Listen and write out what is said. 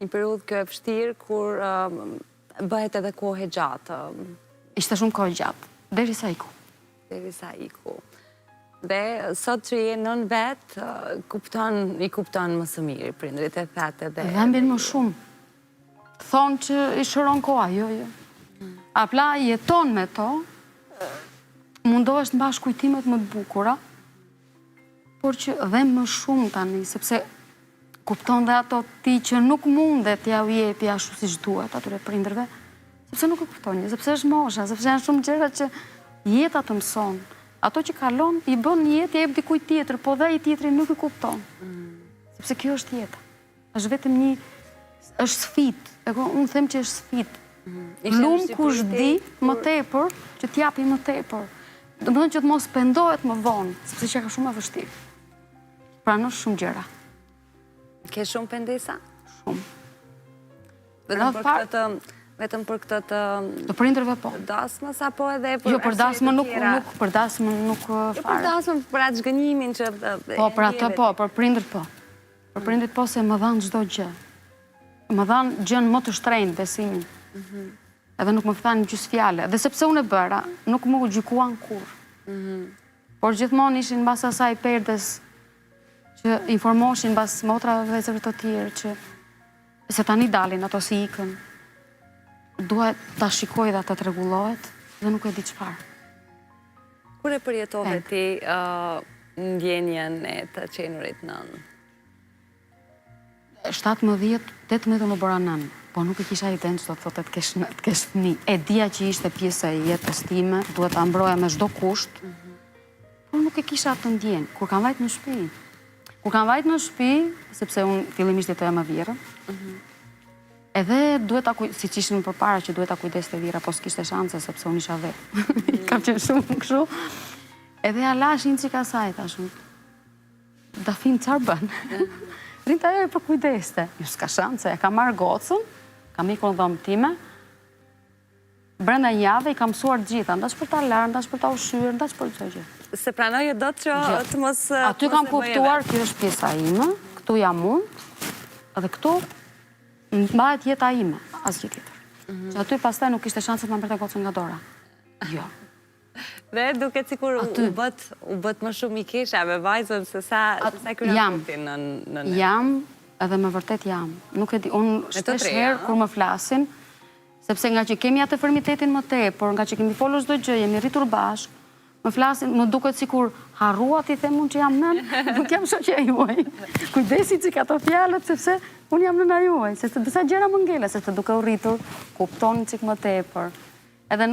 Një periudhë kjo e vështirë, kur bëhet edhe kohë e gjatë. Ishte shumë kohë gjatë, derisa iku. Derisa iku. Dhe sot që je nën vetë, i kupton më së miri, prindrit e thatë edhe... Dhe mbin më shumë. Thonë që i shëron koha, jo. Apla jeton me to, mundohesh të mbash kujtimet më të bukura, por që dhe më shumë tani, sepse kupton dhe ato ti që nuk mundet ja u jepi ashtu si duhet atyre prindërve, sepse nuk e kupton, sepse është mosha, sepse janë shumë gjëra që jeta të mëson. Ato që kalon, i bën një jetë, ja jep dikujt tjetër, po dhe i tjetri nuk i kupton. Sepse kjo është jeta. Është vetëm një, është sfit. Unë them që është sfit. Lumë kush di më tepër, që t'japi më tepër. Do më thënë që të mos pendohet më vonë, sepse që ka shumë e vështirë. Pra në shumë gjëra. Ke shumë pendesa? Shumë. Vetëm për këtë të prindërve po. Dasmës, apo edhe për... Jo, për dasmën për dasmën nuk fare. Jo, për dasmën, për atë zhgënjimin që... Po, për atë po, për prindër po. Për prindër po se më dhanë çdo gjë. Më dhanë gjën më të shtrenjtë besimin. Edhe nuk më thanë gjysmë fjale. Dhe sepse unë e bëra, nuk më gjykuan kur. Por gjithmonë ishin mbas asaj perdes që informoshin mbas motrave dhe vëllezërve të tjerë që se tani dalin ato si ikën. Duhet ta shikoj dhe ta rregullohet dhe nuk e di çfarë. Kur e përjetove ti ndjenjen e të qenurit nën? 17-18 më bëra nën, po nuk e kisha iden që do të thotë të kesh fëmijë. E dija që ishte pjesë e jetës time, duhet ta mbroja me çdo kusht, por nuk e kisha atë ndjenjë. Kur kam vajt në shtëpi, sepse unë fillimisht jetoja me vjerën, edhe duhet si që ishin përpara që duhet ta kujdes të vira, po s'kishte shanse sepse unë isha vetë. Kam qenë shumë kështu. Edhe ja lash një qika saj, thashun. Dafin çfarë bën? Rinta ajo për kujdeste. Jo, s'ka shanse, ja kam marrë gocën, kam ikur në dhomë time, brenda një jave i kam mësuar gjitha, ndaç për ta larë, ndaç për ta ushqyer, ndaç për çdo gjë. Se pranoj do të që të mos... Aty kam kuptuar, kjo është pjesa ime, këtu jam unë, edhe këtu mbahet jeta ime, asgjë tjetër. Që aty pastaj nuk ishte shanse të më mberte gocën nga dora. Jo. Dhe duket sikur u bët më shumë i kesha me vajzën se sa ky raporti në ne. Jam, edhe me vërtet jam. Nuk e di, unë shpesh herë kur më flasin, sepse nga që kemi atë fermitetin më tepër, nga që kemi folur çdo gjë, jemi rritur bashkë, më flasin, më duket sikur harrua ti them unë që jam nën, nuk jam shoqja juaj. Kujdesi çik ato fjalët sepse unë jam nëna juaj, se disa gjëra më ngele, se të duke u rritur, kupton çik më tepër. Edhe nuk